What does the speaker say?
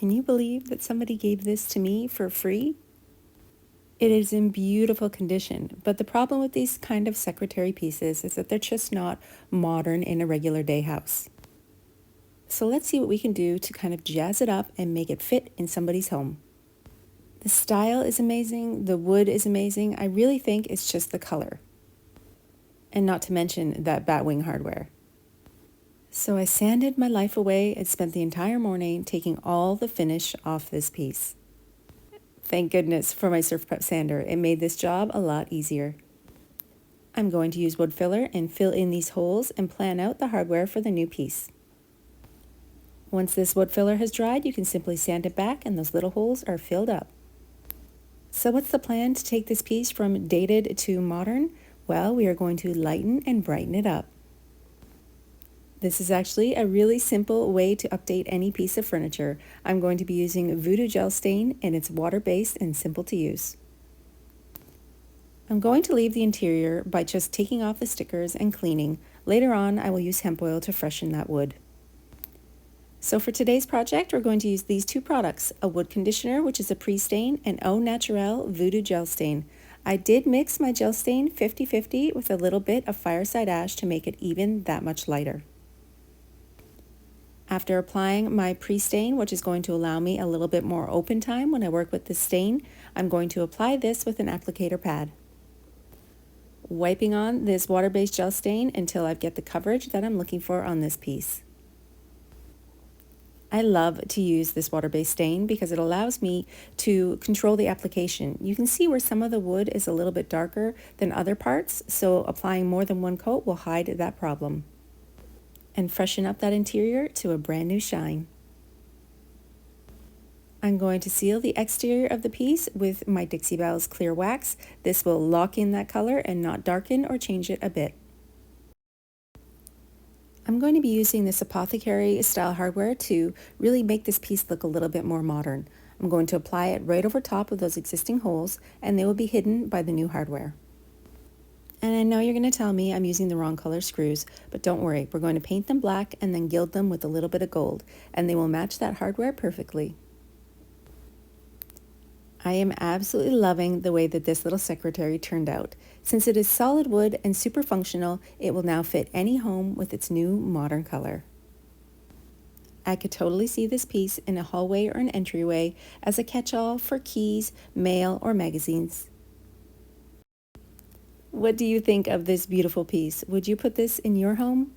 Can you believe that somebody gave this to me for free? It is in beautiful condition, but the problem with these kind of secretary pieces is that they're just not modern in a regular day house. So let's see what we can do to kind of jazz it up and make it fit in somebody's home. The style is amazing, the wood is amazing. I really think it's just the color. And not to mention that Batwing hardware. So I sanded my life away and spent the entire morning taking all the finish off this piece. Thank goodness for my Surf Prep sander. It made this job a lot easier. I'm going to use wood filler and fill in these holes and plan out the hardware for the new piece. Once this wood filler has dried, you can simply sand it back and those little holes are filled up. So what's the plan to take this piece from dated to modern? Well, we are going to lighten and brighten it up. This is actually a really simple way to update any piece of furniture. I'm going to be using Voodoo Gel Stain, and it's water-based and simple to use. I'm going to leave the interior by just taking off the stickers and cleaning. Later on, I will use hemp oil to freshen that wood. So for today's project, we're going to use these two products, a wood conditioner, which is a pre-stain, and Au Naturel Voodoo Gel Stain. I did mix my gel stain 50-50 with a little bit of Fireside Ash to make it even that much lighter. After applying my pre-stain, which is going to allow me a little bit more open time when I work with the stain, I'm going to apply this with an applicator pad. Wiping on this water-based gel stain until I get the coverage that I'm looking for on this piece. I love to use this water-based stain because it allows me to control the application. You can see where some of the wood is a little bit darker than other parts, so applying more than one coat will hide that problem and freshen up that interior to a brand new shine. I'm going to seal the exterior of the piece with my Dixie Belle's clear wax. This will lock in that color and not darken or change it a bit. I'm going to be using this apothecary style hardware to really make this piece look a little bit more modern. I'm going to apply it right over top of those existing holes, and they will be hidden by the new hardware. And I know you're going to tell me I'm using the wrong color screws, but don't worry, we're going to paint them black and then gild them with a little bit of gold, and they will match that hardware perfectly. I am absolutely loving the way that this little secretary turned out. Since it is solid wood and super functional, it will now fit any home with its new modern color. I could totally see this piece in a hallway or an entryway as a catch-all for keys, mail, or magazines. What do you think of this beautiful piece? Would you put this in your home?